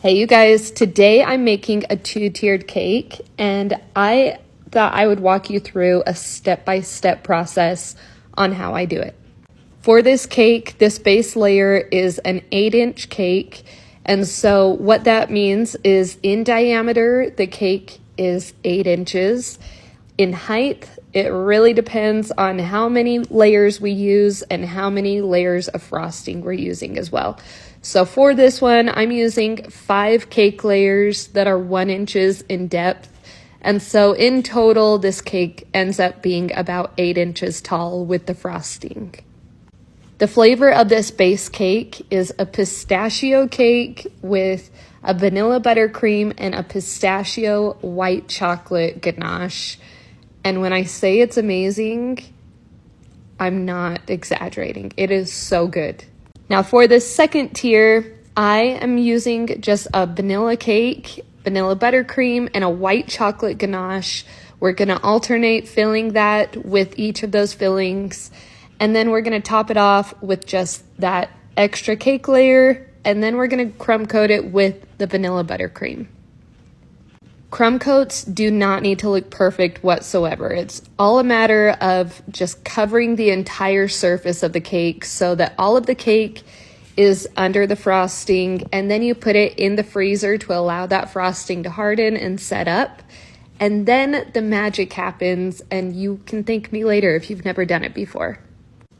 Hey you guys, today I'm making a 2-tiered cake and I thought I would walk you through a step-by-step process on how I do it. For this cake, this base layer is an 8-inch cake, and so what that means is in diameter the cake is 8 inches. In height, it really depends on how many layers we use and how many layers of frosting we're using as well. So for this one, I'm using 5 cake layers that are 1 inches in depth. And so in total, this cake ends up being about 8 inches tall with the frosting. The flavor of this base cake is a pistachio cake with a vanilla buttercream and a pistachio white chocolate ganache. And when I say it's amazing, I'm not exaggerating. It is so good. Now for this second tier, I am using just a vanilla cake, vanilla buttercream, and a white chocolate ganache. We're gonna alternate filling that with each of those fillings. And then we're gonna top it off with just that extra cake layer. And then we're gonna crumb coat it with the vanilla buttercream. Crumb coats do not need to look perfect whatsoever. It's all a matter of just covering the entire surface of the cake so that all of the cake is under the frosting, and then you put it in the freezer to allow that frosting to harden and set up. And then the magic happens, and you can thank me later if you've never done it before.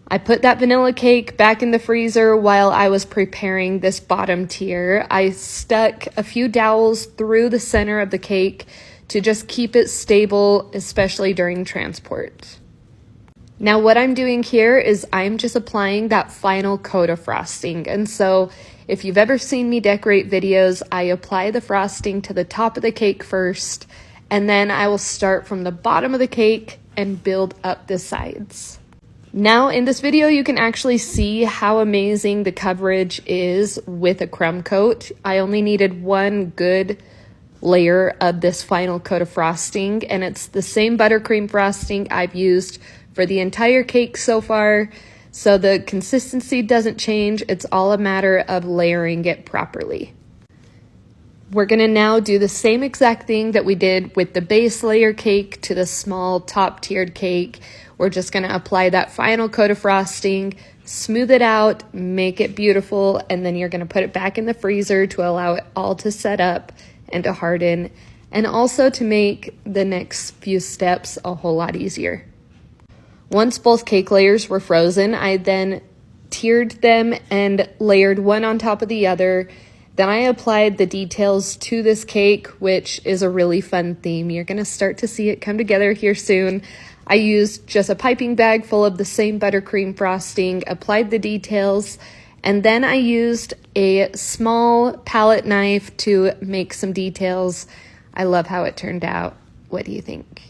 I put that vanilla cake back in the freezer while I was preparing this bottom tier. I stuck a few dowels through the center of the cake to just keep it stable, especially during transport. Now what I'm doing here is I'm just applying that final coat of frosting. And so if you've ever seen me decorate videos, I apply the frosting to the top of the cake first, and then I will start from the bottom of the cake and build up the sides. Now in this video, you can actually see how amazing the coverage is with a crumb coat. I only needed one good layer of this final coat of frosting, and it's the same buttercream frosting I've used for the entire cake so far. So the consistency doesn't change. It's all a matter of layering it properly. We're gonna now do the same exact thing that we did with the base layer cake to the small top tiered cake. We're just gonna apply that final coat of frosting, smooth it out, make it beautiful, and then you're gonna put it back in the freezer to allow it all to set up and to harden, and also to make the next few steps a whole lot easier. Once both cake layers were frozen, I then tiered them and layered one on top of the other. Then I applied the details to this cake, which is a really fun theme. You're gonna start to see it come together here soon. I used just a piping bag full of the same buttercream frosting, applied the details, and then I used a small palette knife to make some details. I love how it turned out. What do you think?